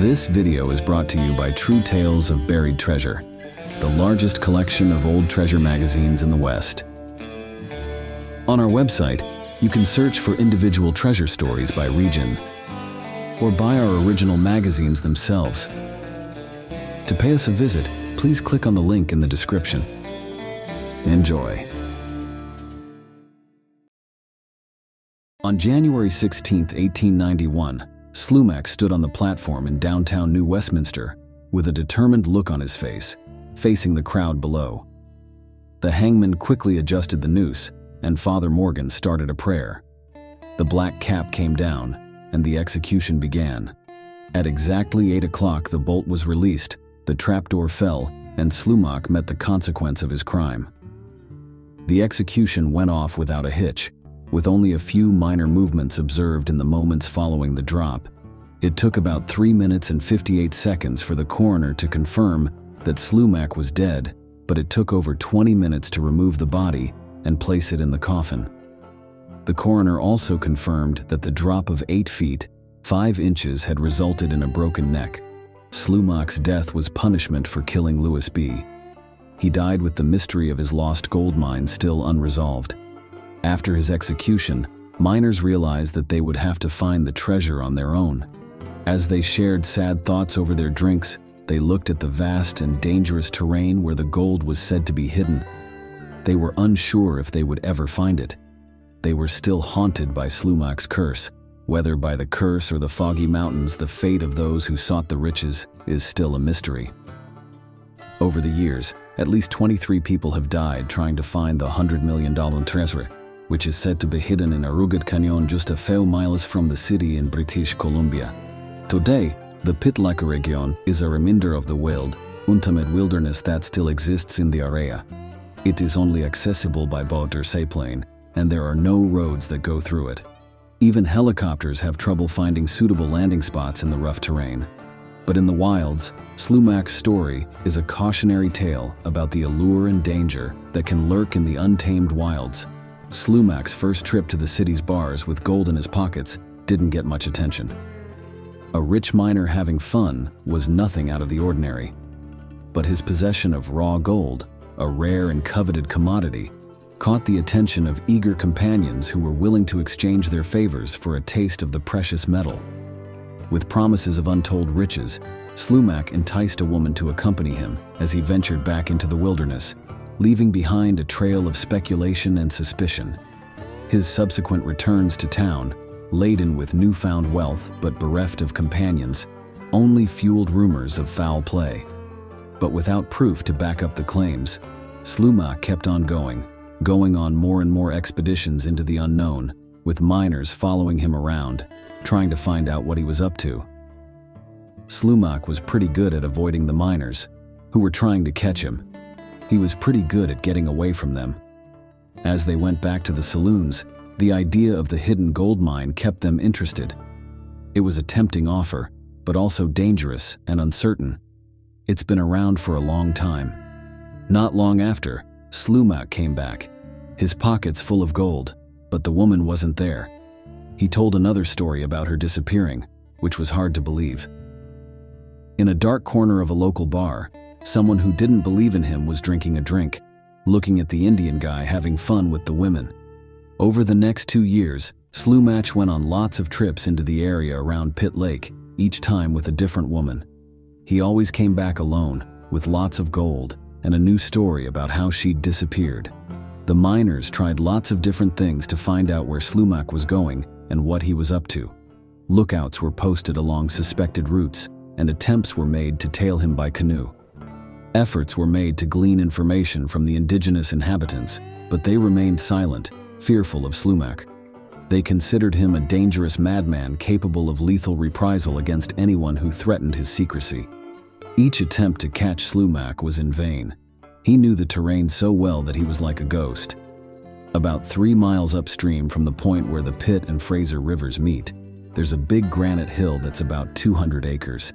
This video is brought to you by True Tales of Buried Treasure, the largest collection of old treasure magazines in the West. On our website, you can search for individual treasure stories by region, or buy our original magazines themselves. To pay us a visit, please click on the link in the description. Enjoy. On January 16, 1891, Slumach stood on the platform in downtown New Westminster with a determined look on his face, facing the crowd below. The hangman quickly adjusted the noose, and Father Morgan started a prayer. The black cap came down, and the execution began. At exactly 8 o'clock, the bolt was released, the trapdoor fell, and Slumach met the consequence of his crime. The execution went off without a hitch, with only a few minor movements observed in the moments following the drop. It took about 3 minutes and 58 seconds for the coroner to confirm that Slumach was dead, but it took over 20 minutes to remove the body and place it in the coffin. The coroner also confirmed that the drop of 8 feet, 5 inches had resulted in a broken neck. Slumach's death was punishment for killing Louis B. He died with the mystery of his lost gold mine still unresolved. After his execution, miners realized that they would have to find the treasure on their own. As they shared sad thoughts over their drinks, they looked at the vast and dangerous terrain where the gold was said to be hidden. They were unsure if they would ever find it. They were still haunted by Slumach's curse. Whether by the curse or the foggy mountains, the fate of those who sought the riches is still a mystery. Over the years, at least 23 people have died trying to find the $100 million treasure, which is said to be hidden in a rugged canyon just a few miles from the city in British Columbia. Today, the Pit-like region is a reminder of the wild, untamed wilderness that still exists in the area. It is only accessible by boat or seaplane, and there are no roads that go through it. Even helicopters have trouble finding suitable landing spots in the rough terrain. But in the wilds, Slumach's story is a cautionary tale about the allure and danger that can lurk in the untamed wilds. Slumach's first trip to the city's bars with gold in his pockets didn't get much attention. A rich miner having fun was nothing out of the ordinary. But his possession of raw gold, a rare and coveted commodity, caught the attention of eager companions who were willing to exchange their favors for a taste of the precious metal. With promises of untold riches, Slumach enticed a woman to accompany him as he ventured back into the wilderness, leaving behind a trail of speculation and suspicion. His subsequent returns to town, laden with newfound wealth but bereft of companions, only fueled rumors of foul play. But without proof to back up the claims, Slumach kept on going on more and more expeditions into the unknown, with miners following him around, trying to find out what he was up to. Slumach was pretty good at avoiding the miners, who were trying to catch him. He was pretty good at getting away from them. As they went back to the saloons, the idea of the hidden gold mine kept them interested. It was a tempting offer, but also dangerous and uncertain. It's been around for a long time. Not long after, Slumach came back, his pockets full of gold, but the woman wasn't there. He told another story about her disappearing, which was hard to believe. In a dark corner of a local bar, someone who didn't believe in him was drinking a drink, looking at the Indian guy having fun with the women. Over the next 2 years, Slumach went on lots of trips into the area around Pitt Lake, each time with a different woman. He always came back alone, with lots of gold, and a new story about how she'd disappeared. The miners tried lots of different things to find out where Slumach was going and what he was up to. Lookouts were posted along suspected routes, and attempts were made to tail him by canoe. Efforts were made to glean information from the indigenous inhabitants, but they remained silent, fearful of Slumach. They considered him a dangerous madman capable of lethal reprisal against anyone who threatened his secrecy. Each attempt to catch Slumach was in vain. He knew the terrain so well that he was like a ghost. About 3 miles upstream from the point where the Pitt and Fraser rivers meet, there's a big granite hill that's about 200 acres.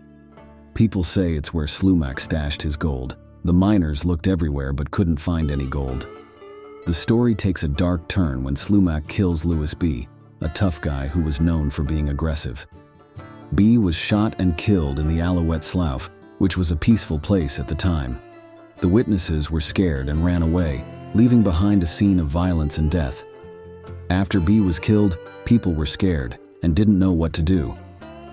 People say it's where Slumach stashed his gold. The miners looked everywhere but couldn't find any gold. The story takes a dark turn when Slumach kills Louis B., a tough guy who was known for being aggressive. B was shot and killed in the Alouette Slough, which was a peaceful place at the time. The witnesses were scared and ran away, leaving behind a scene of violence and death. After B was killed, people were scared and didn't know what to do.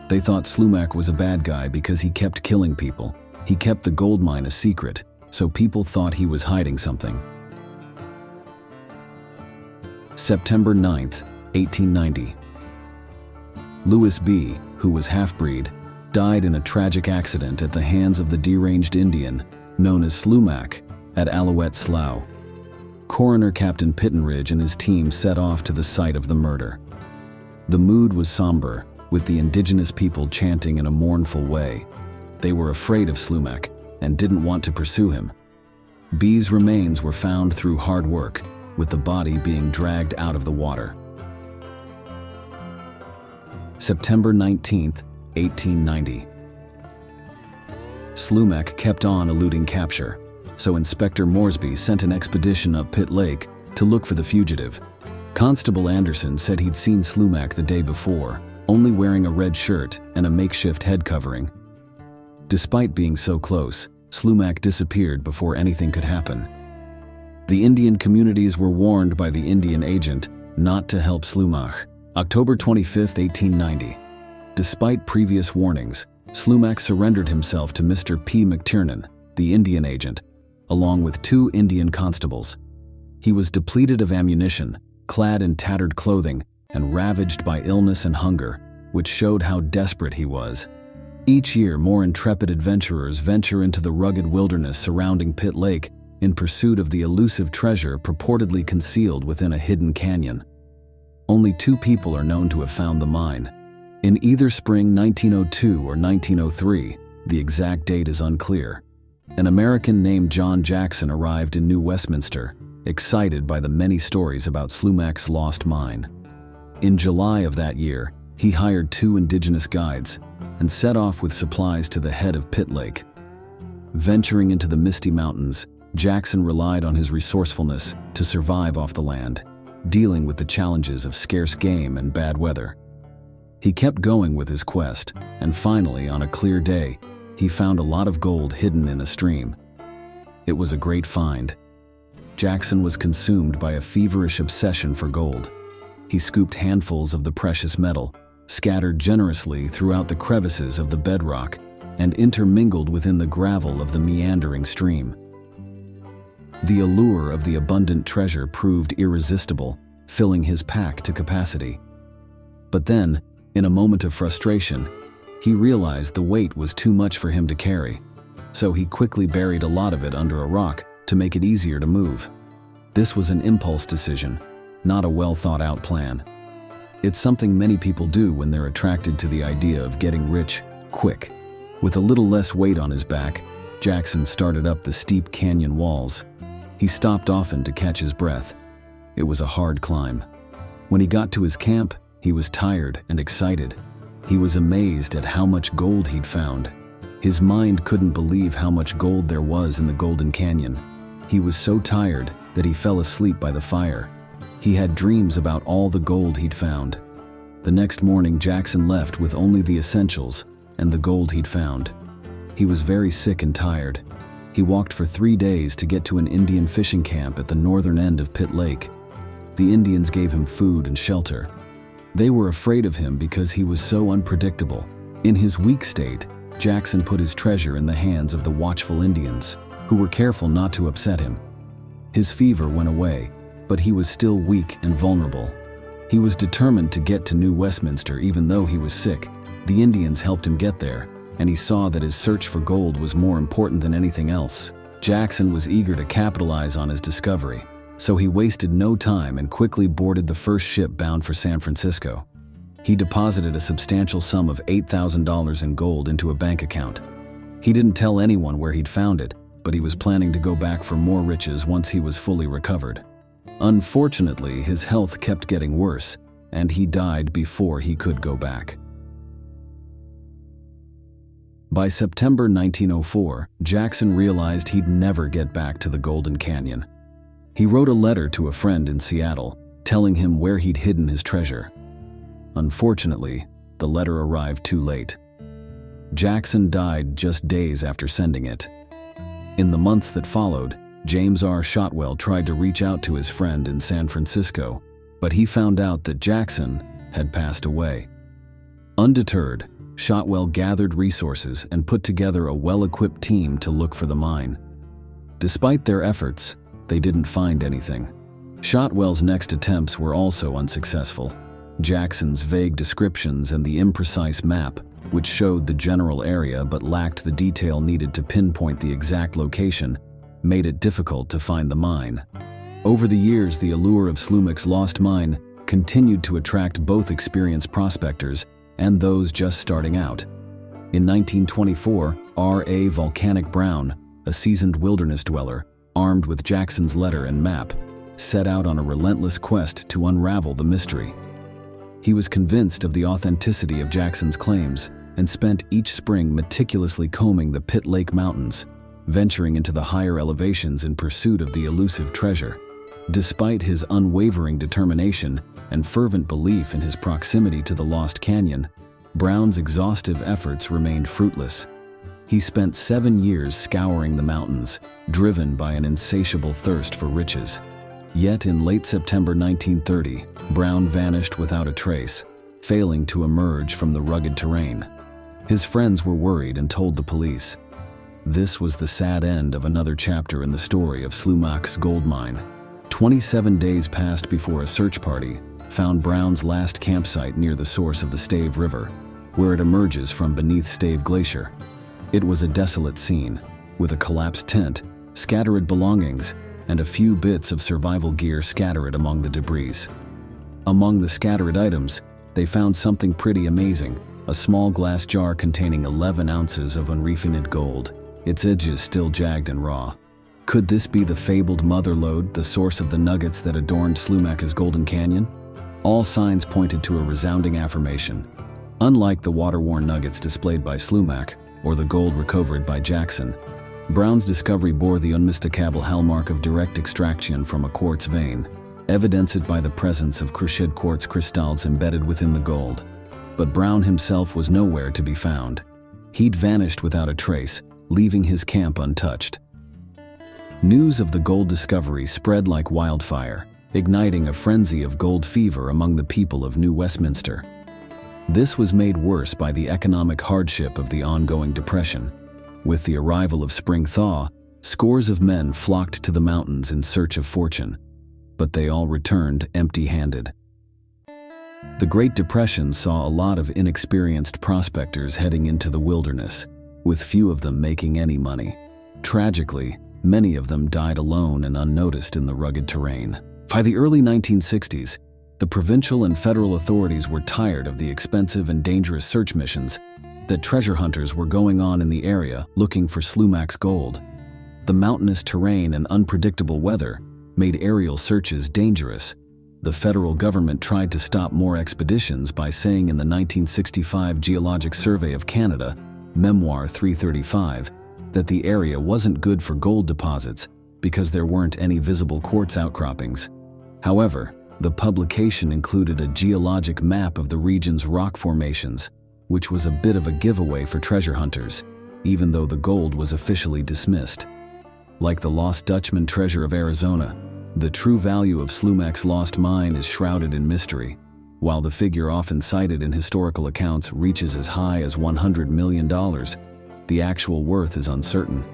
They thought Slumach was a bad guy because he kept killing people. He kept the gold mine a secret, so people thought he was hiding something. September 9th, 1890. Louis B., who was half-breed, died in a tragic accident at the hands of the deranged Indian, known as Slumach, at Alouette Slough. Coroner Captain Pittenridge and his team set off to the site of the murder. The mood was somber, with the indigenous people chanting in a mournful way. They were afraid of Slumach and didn't want to pursue him. B's remains were found through hard work, with the body being dragged out of the water. September 19th, 1890. Slumach kept on eluding capture, so Inspector Moresby sent an expedition up Pitt Lake to look for the fugitive. Constable Anderson said he'd seen Slumach the day before, only wearing a red shirt and a makeshift head covering. Despite being so close, Slumach disappeared before anything could happen. The Indian communities were warned by the Indian agent not to help Slumach. October 25, 1890. Despite previous warnings, Slumach surrendered himself to Mr. P. McTiernan, the Indian agent, along with 2 Indian constables. He was depleted of ammunition, clad in tattered clothing, and ravaged by illness and hunger, which showed how desperate he was. Each year, more intrepid adventurers venture into the rugged wilderness surrounding Pitt Lake in pursuit of the elusive treasure purportedly concealed within a hidden canyon. Only 2 people are known to have found the mine. In either spring 1902 or 1903, the exact date is unclear. An American named John Jackson arrived in New Westminster, excited by the many stories about Slumach's lost mine. In July of that year, he hired 2 indigenous guides and set off with supplies to the head of Pitt Lake. Venturing into the misty mountains, Jackson relied on his resourcefulness to survive off the land, dealing with the challenges of scarce game and bad weather. He kept going with his quest, and finally, on a clear day, he found a lot of gold hidden in a stream. It was a great find. Jackson was consumed by a feverish obsession for gold. He scooped handfuls of the precious metal, scattered generously throughout the crevices of the bedrock, and intermingled within the gravel of the meandering stream. The allure of the abundant treasure proved irresistible, filling his pack to capacity. But then, in a moment of frustration, he realized the weight was too much for him to carry, so he quickly buried a lot of it under a rock to make it easier to move. This was an impulse decision, not a well-thought-out plan. It's something many people do when they're attracted to the idea of getting rich quick. With a little less weight on his back, Jackson started up the steep canyon walls. He stopped often to catch his breath. It was a hard climb. When he got to his camp, he was tired and excited. He was amazed at how much gold he'd found. His mind couldn't believe how much gold there was in the Golden Canyon. He was so tired that he fell asleep by the fire. He had dreams about all the gold he'd found. The next morning, Jackson left with only the essentials and the gold he'd found. He was very sick and tired. He walked for 3 days to get to an Indian fishing camp at the northern end of Pitt Lake. The Indians gave him food and shelter. They were afraid of him because he was so unpredictable. In his weak state, Jackson put his treasure in the hands of the watchful Indians, who were careful not to upset him. His fever went away, but he was still weak and vulnerable. He was determined to get to New Westminster even though he was sick. The Indians helped him get there, and he saw that his search for gold was more important than anything else. Jackson was eager to capitalize on his discovery, so he wasted no time and quickly boarded the first ship bound for San Francisco. He deposited a substantial sum of $8,000 in gold into a bank account. He didn't tell anyone where he'd found it, but he was planning to go back for more riches once he was fully recovered. Unfortunately, his health kept getting worse, and he died before he could go back. By September 1904, Jackson realized he'd never get back to the Golden Canyon. He wrote a letter to a friend in Seattle, telling him where he'd hidden his treasure. Unfortunately, the letter arrived too late. Jackson died just days after sending it. In the months that followed, James R. Shotwell tried to reach out to his friend in San Francisco, but he found out that Jackson had passed away. Undeterred, Shotwell gathered resources and put together a well-equipped team to look for the mine. Despite their efforts, they didn't find anything. Shotwell's next attempts were also unsuccessful. Jackson's vague descriptions and the imprecise map, which showed the general area but lacked the detail needed to pinpoint the exact location, made it difficult to find the mine. Over the years, the allure of Slumach's lost mine continued to attract both experienced prospectors and those just starting out. In 1924, R.A. Volcanic Brown, a seasoned wilderness dweller, armed with Jackson's letter and map, set out on a relentless quest to unravel the mystery. He was convinced of the authenticity of Jackson's claims and spent each spring meticulously combing the Pitt Lake Mountains, venturing into the higher elevations in pursuit of the elusive treasure. Despite his unwavering determination and fervent belief in his proximity to the Lost Canyon, Brown's exhaustive efforts remained fruitless. He spent 7 years scouring the mountains, driven by an insatiable thirst for riches. Yet in late September 1930, Brown vanished without a trace, failing to emerge from the rugged terrain. His friends were worried and told the police. This was the sad end of another chapter in the story of Slumach's gold mine. 27 days passed before a search party found Brown's last campsite near the source of the Stave River, where it emerges from beneath Stave Glacier. It was a desolate scene, with a collapsed tent, scattered belongings, and a few bits of survival gear scattered among the debris. Among the scattered items, they found something pretty amazing: a small glass jar containing 11 ounces of unrefined gold, its edges still jagged and raw. Could this be the fabled mother lode, the source of the nuggets that adorned Slumach's Golden Canyon? All signs pointed to a resounding affirmation. Unlike the water-worn nuggets displayed by Slumach, or the gold recovered by Jackson, Brown's discovery bore the unmistakable hallmark of direct extraction from a quartz vein, evidenced by the presence of cruciate quartz crystals embedded within the gold. But Brown himself was nowhere to be found. He'd vanished without a trace, leaving his camp untouched. News of the gold discovery spread like wildfire, igniting a frenzy of gold fever among the people of New Westminster. This was made worse by the economic hardship of the ongoing depression. With the arrival of spring thaw, scores of men flocked to the mountains in search of fortune, but they all returned empty-handed. The Great Depression saw a lot of inexperienced prospectors heading into the wilderness, with few of them making any money. Tragically, many of them died alone and unnoticed in the rugged terrain. By the early 1960s, the provincial and federal authorities were tired of the expensive and dangerous search missions that treasure hunters were going on in the area looking for Slumach's gold. The mountainous terrain and unpredictable weather made aerial searches dangerous. The federal government tried to stop more expeditions by saying in the 1965 Geological Survey of Canada, Memoir 335, that the area wasn't good for gold deposits because there weren't any visible quartz outcroppings. However, the publication included a geologic map of the region's rock formations, which was a bit of a giveaway for treasure hunters, even though the gold was officially dismissed. Like the Lost Dutchman treasure of Arizona, the true value of Slumach's lost mine is shrouded in mystery. While the figure often cited in historical accounts reaches as high as $100 million, the actual worth is uncertain.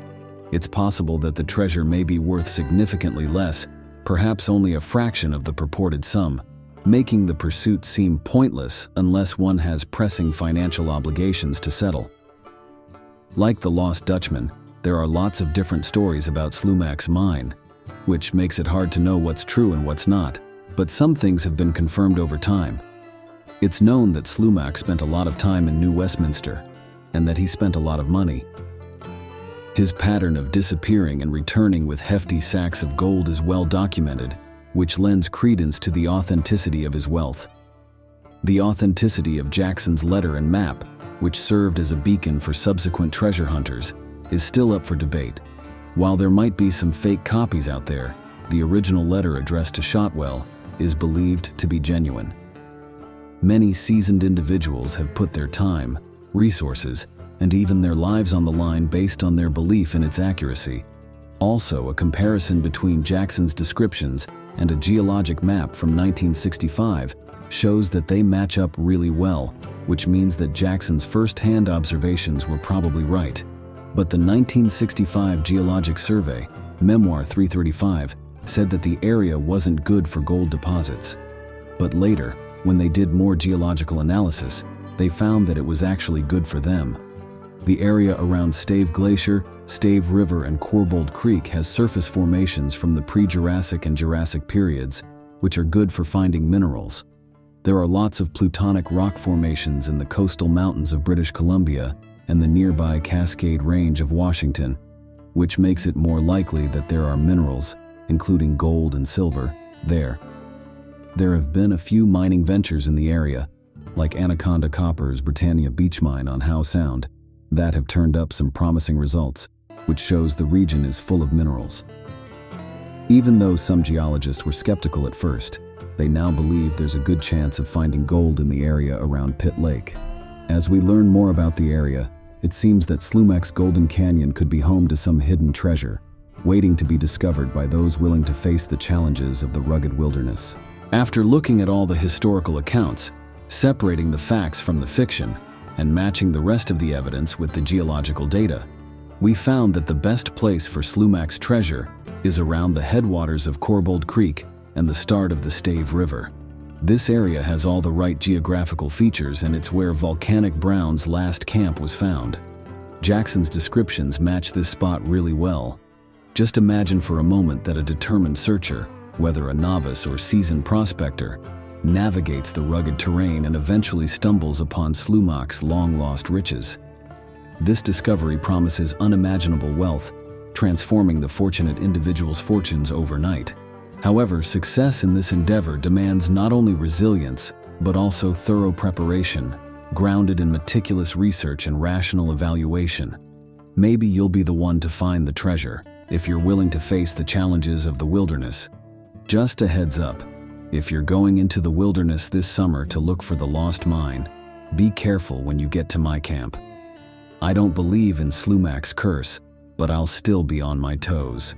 It's possible that the treasure may be worth significantly less, perhaps only a fraction of the purported sum, making the pursuit seem pointless unless one has pressing financial obligations to settle. Like the Lost Dutchman, there are lots of different stories about Slumach's mine, which makes it hard to know what's true and what's not, but some things have been confirmed over time. It's known that Slumach spent a lot of time in New Westminster, and that he spent a lot of money. His pattern of disappearing and returning with hefty sacks of gold is well documented, which lends credence to the authenticity of his wealth. The authenticity of Jackson's letter and map, which served as a beacon for subsequent treasure hunters, is still up for debate. While there might be some fake copies out there, the original letter addressed to Shotwell is believed to be genuine. Many seasoned individuals have put their time, resources, and even their lives on the line based on their belief in its accuracy. Also, a comparison between Jackson's descriptions and a geologic map from 1965 shows that they match up really well, which means that Jackson's first-hand observations were probably right. But the 1965 Geologic Survey, Memoir 335, said that the area wasn't good for gold deposits. But later, when they did more geological analysis, they found that it was actually good for them. The area around Stave Glacier, Stave River, and Corbould Creek has surface formations from the pre-Jurassic and Jurassic periods, which are good for finding minerals. There are lots of plutonic rock formations in the coastal mountains of British Columbia and the nearby Cascade Range of Washington, which makes it more likely that there are minerals, including gold and silver, there. There have been a few mining ventures in the area, like Anaconda Copper's Britannia Beach Mine on Howe Sound, that have turned up some promising results, which shows the region is full of minerals. Even though some geologists were skeptical at first, they now believe there's a good chance of finding gold in the area around Pitt Lake. As we learn more about the area, it seems that Slumach's Golden Canyon could be home to some hidden treasure, waiting to be discovered by those willing to face the challenges of the rugged wilderness. After looking at all the historical accounts, separating the facts from the fiction, and matching the rest of the evidence with the geological data, we found that the best place for Slumach's treasure is around the headwaters of Corbould Creek and the start of the Stave River. This area has all the right geographical features, and it's where Volcanic Brown's last camp was found. Jackson's descriptions match this spot really well. Just imagine for a moment that a determined searcher, whether a novice or seasoned prospector, navigates the rugged terrain and eventually stumbles upon Slumach's long-lost riches. This discovery promises unimaginable wealth, transforming the fortunate individual's fortunes overnight. However, success in this endeavor demands not only resilience, but also thorough preparation, grounded in meticulous research and rational evaluation. Maybe you'll be the one to find the treasure, if you're willing to face the challenges of the wilderness. Just a heads up, if you're going into the wilderness this summer to look for the lost mine, be careful when you get to my camp. I don't believe in Slumach's curse, but I'll still be on my toes.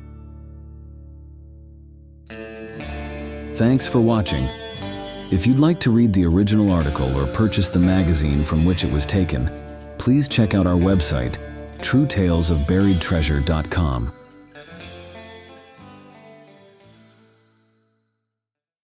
Thanks for watching. If you'd like to read the original article or purchase the magazine from which it was taken, please check out our website, truetalesofburiedtreasure.com.